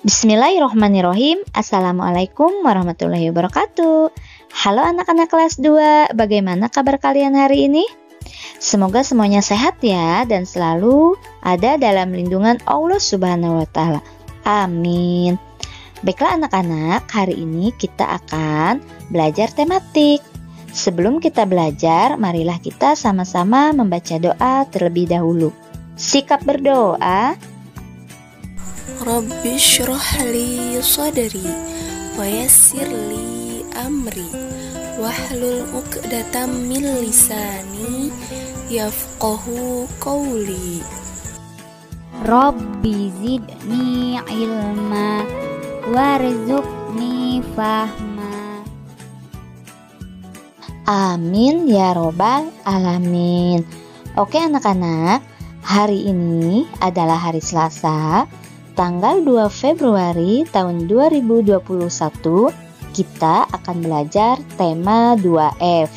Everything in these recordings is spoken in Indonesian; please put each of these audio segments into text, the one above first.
Bismillahirrohmanirrohim. Assalamualaikum warahmatullahi wabarakatuh. Halo anak-anak kelas 2, bagaimana kabar kalian hari ini? Semoga semuanya sehat ya dan selalu ada dalam lindungan Allah Subhanahu wa Ta'ala. Amin. Baiklah anak-anak, hari ini kita akan belajar tematik. Sebelum kita belajar, marilah kita sama-sama membaca doa terlebih dahulu. Sikap berdoa. Rabbi shrah li sadri wa yassir li amri wahlul 'uqdatam min lisani yafqahu qawli. Rabbi zidni ilma warzuqni fahma. Amin ya robbal alamin. Oke anak-anak, hari ini adalah hari Selasa, tanggal 2 Februari tahun 2021, kita akan belajar tema 2F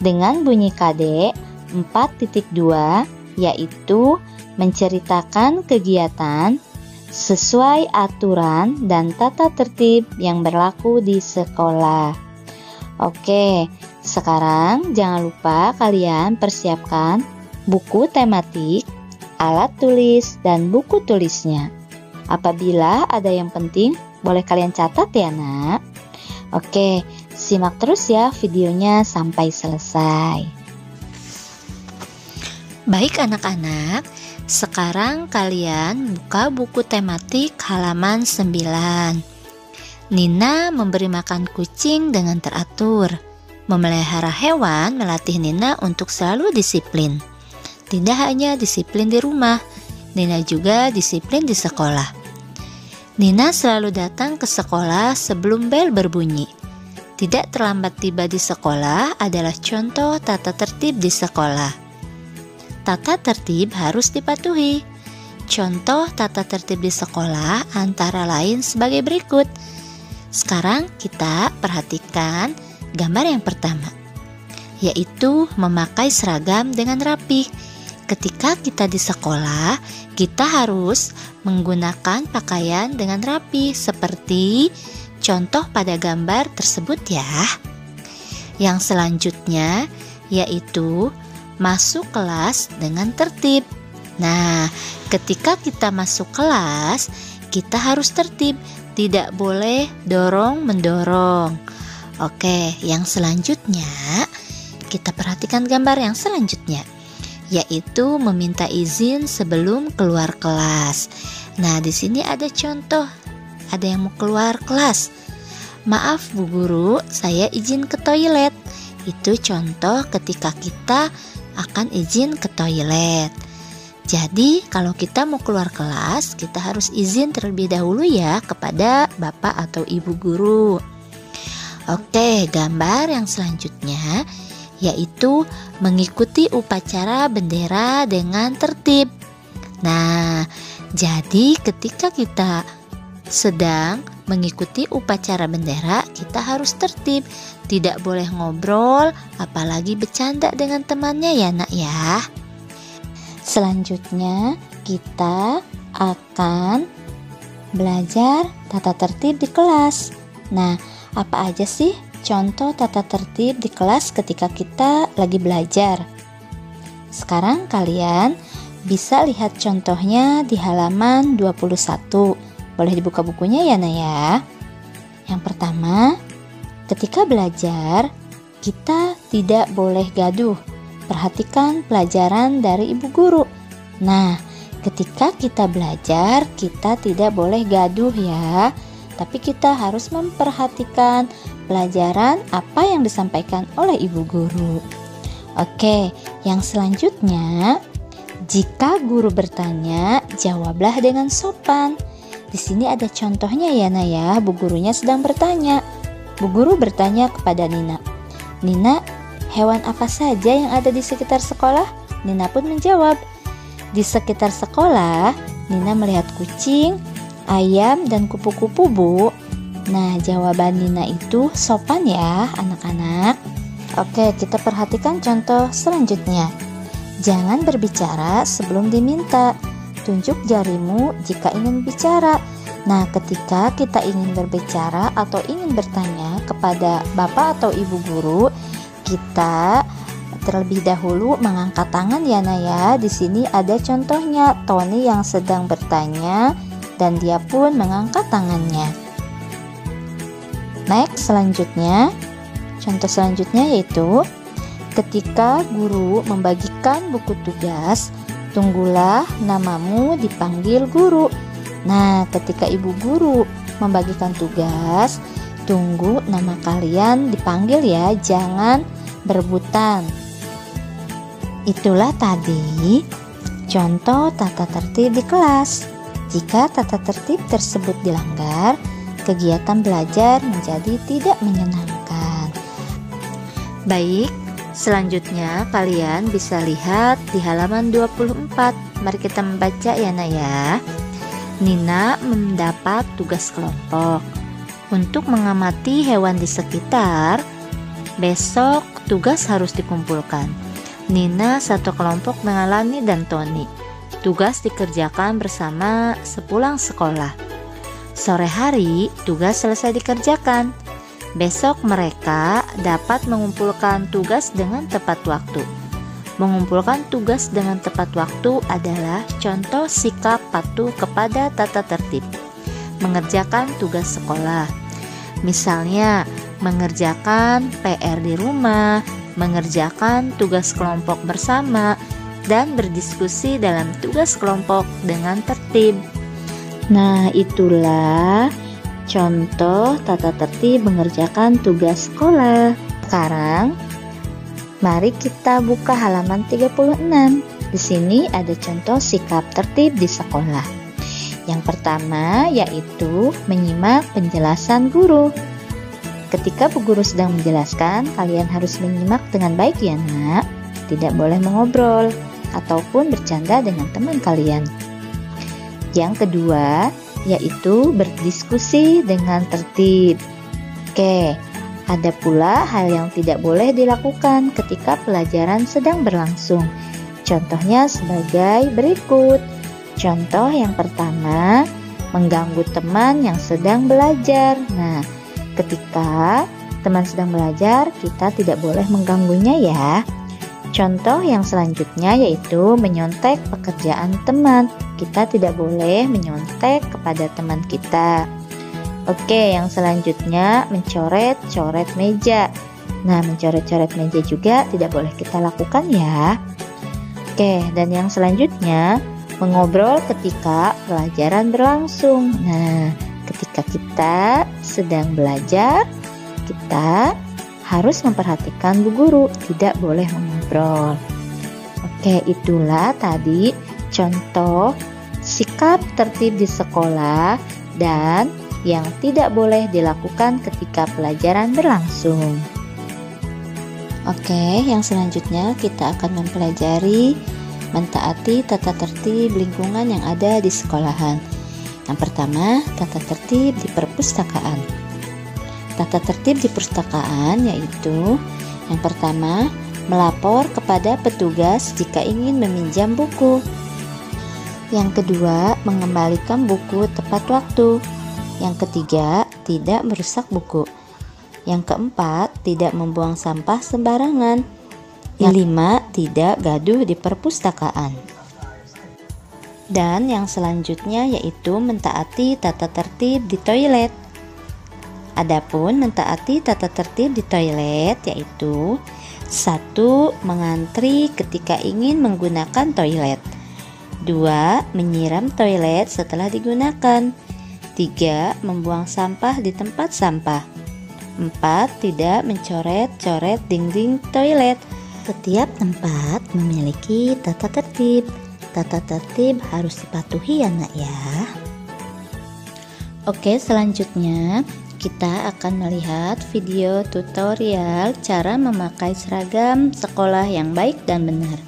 dengan bunyi KD 4.2, yaitu menceritakan kegiatan sesuai aturan dan tata tertib yang berlaku di sekolah. Oke, sekarang jangan lupa kalian persiapkan buku tematik, alat tulis, dan buku tulisnya. Apabila ada yang penting, boleh kalian catat ya nak. Oke, simak terus ya videonya sampai selesai. Baik anak-anak, sekarang kalian buka buku tematik halaman 9. Nina memberi makan kucing dengan teratur. Memelihara hewan melatih Nina untuk selalu disiplin. Tidak hanya disiplin di rumah, Nina juga disiplin di sekolah. Nina selalu datang ke sekolah sebelum bel berbunyi. Tidak terlambat tiba di sekolah adalah contoh tata tertib di sekolah. Tata tertib harus dipatuhi. Contoh tata tertib di sekolah antara lain sebagai berikut. Sekarang kita perhatikan gambar yang pertama, yaitu memakai seragam dengan rapi. Ketika kita di sekolah, kita harus menggunakan pakaian dengan rapi seperti contoh pada gambar tersebut ya. Yang selanjutnya yaitu masuk kelas dengan tertib. Nah, ketika kita masuk kelas, kita harus tertib, tidak boleh dorong-mendorong. Oke, yang selanjutnya kita perhatikan gambar yang selanjutnya, yaitu meminta izin sebelum keluar kelas. Nah, di sini ada contoh, ada yang mau keluar kelas. Maaf Bu Guru, saya izin ke toilet. Itu contoh ketika kita akan izin ke toilet. Jadi, kalau kita mau keluar kelas, kita harus izin terlebih dahulu ya kepada Bapak atau Ibu Guru. Oke, gambar yang selanjutnya yaitu mengikuti upacara bendera dengan tertib. Nah, jadi ketika kita sedang mengikuti upacara bendera, kita harus tertib, tidak boleh ngobrol, apalagi bercanda dengan temannya ya nak ya. Selanjutnya kita akan belajar tata tertib di kelas. Nah, apa aja sih contoh tata tertib di kelas ketika kita lagi belajar? Sekarang kalian bisa lihat contohnya di halaman 21. Boleh dibuka bukunya ya Naya. Yang pertama, ketika belajar, kita tidak boleh gaduh. Perhatikan pelajaran dari ibu guru. Nah, ketika kita belajar, kita tidak boleh gaduh ya. Tapi kita harus memperhatikan pelajaran apa yang disampaikan oleh ibu guru. Oke, yang selanjutnya, jika guru bertanya, jawablah dengan sopan. Di sini ada contohnya ya Naya, bu gurunya sedang bertanya. Bu guru bertanya kepada Nina, "Nina, hewan apa saja yang ada di sekitar sekolah?" Nina pun menjawab, "Di sekitar sekolah, Nina melihat kucing, ayam, dan kupu-kupu, Bu." Nah, jawaban Nina itu sopan ya anak-anak. Oke, kita perhatikan contoh selanjutnya. Jangan berbicara sebelum diminta. Tunjuk jarimu jika ingin bicara. Nah, ketika kita ingin berbicara atau ingin bertanya kepada bapak atau ibu guru, kita terlebih dahulu mengangkat tangan ya Naya. Di sini ada contohnya, Tony yang sedang bertanya dan dia pun mengangkat tangannya. Next, selanjutnya, contoh selanjutnya yaitu ketika guru membagikan buku tugas, tunggulah namamu dipanggil guru. Nah, ketika ibu guru membagikan tugas, tunggu nama kalian dipanggil ya, jangan berebutan. Itulah tadi contoh tata tertib di kelas. Jika tata tertib tersebut dilanggar, kegiatan belajar menjadi tidak menyenangkan. Baik, selanjutnya kalian bisa lihat di halaman 24. Mari kita membaca ya Naya. Nina mendapat tugas kelompok untuk mengamati hewan di sekitar. Besok tugas harus dikumpulkan. Nina satu kelompok dengan Lani dan Tony. Tugas dikerjakan bersama sepulang sekolah. Sore hari tugas selesai dikerjakan. Besok mereka dapat mengumpulkan tugas dengan tepat waktu. Mengumpulkan tugas dengan tepat waktu adalah contoh sikap patuh kepada tata tertib. Mengerjakan tugas sekolah, misalnya mengerjakan PR di rumah, mengerjakan tugas kelompok bersama, dan berdiskusi dalam tugas kelompok dengan tertib. Nah, itulah contoh tata tertib mengerjakan tugas sekolah. Sekarang mari kita buka halaman 36. Di sini ada contoh sikap tertib di sekolah. Yang pertama yaitu menyimak penjelasan guru. Ketika bu guru sedang menjelaskan, kalian harus menyimak dengan baik ya Nak. Tidak boleh mengobrol ataupun bercanda dengan teman kalian. Yang kedua yaitu berdiskusi dengan tertib. Oke. Ada pula hal yang tidak boleh dilakukan ketika pelajaran sedang berlangsung. Contohnya sebagai berikut. Contoh yang pertama, mengganggu teman yang sedang belajar. Nah, ketika teman sedang belajar, kita tidak boleh mengganggunya ya. Contoh yang selanjutnya yaitu menyontek pekerjaan teman. Kita tidak boleh menyontek kepada teman kita. Oke, yang selanjutnya mencoret-coret meja. Nah, mencoret-coret meja juga tidak boleh kita lakukan ya. Oke, dan yang selanjutnya mengobrol ketika pelajaran berlangsung. Nah, ketika kita sedang belajar, kita harus memperhatikan bu guru, tidak boleh mengobrol. Oke, itulah tadi contoh sikap tertib di sekolah dan yang tidak boleh dilakukan ketika pelajaran berlangsung. Oke, yang selanjutnya kita akan mempelajari mentaati tata tertib lingkungan yang ada di sekolahan. Yang pertama, tata tertib di perpustakaan. Tata tertib di perpustakaan yaitu yang pertama, melapor kepada petugas jika ingin meminjam buku. Yang kedua, mengembalikan buku tepat waktu. Yang ketiga, tidak merusak buku. Yang keempat, tidak membuang sampah sembarangan. Yang lima, tidak gaduh di perpustakaan. Dan yang selanjutnya yaitu mentaati tata tertib di toilet. Adapun mentaati tata tertib di toilet yaitu 1. Mengantri ketika ingin menggunakan toilet. 2. Menyiram toilet setelah digunakan. 3. Membuang sampah di tempat sampah. 4. Tidak mencoret-coret dinding toilet. Setiap tempat memiliki tata tertib. Tata tertib harus dipatuhi ya Nak ya. Oke, selanjutnya kita akan melihat video tutorial cara memakai seragam sekolah yang baik dan benar.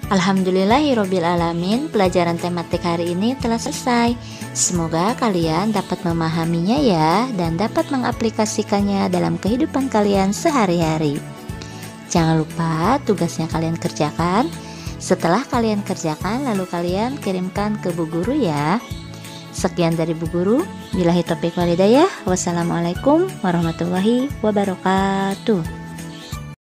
Alhamdulillahirobbilalamin, pelajaran tematik hari ini telah selesai. Semoga kalian dapat memahaminya ya, dan dapat mengaplikasikannya dalam kehidupan kalian sehari-hari. Jangan lupa tugasnya kalian kerjakan. Setelah kalian kerjakan, lalu kalian kirimkan ke Bu Guru ya. Sekian dari Bu Guru. Billahi taufiq wal hidayah. Wassalamualaikum warahmatullahi wabarakatuh.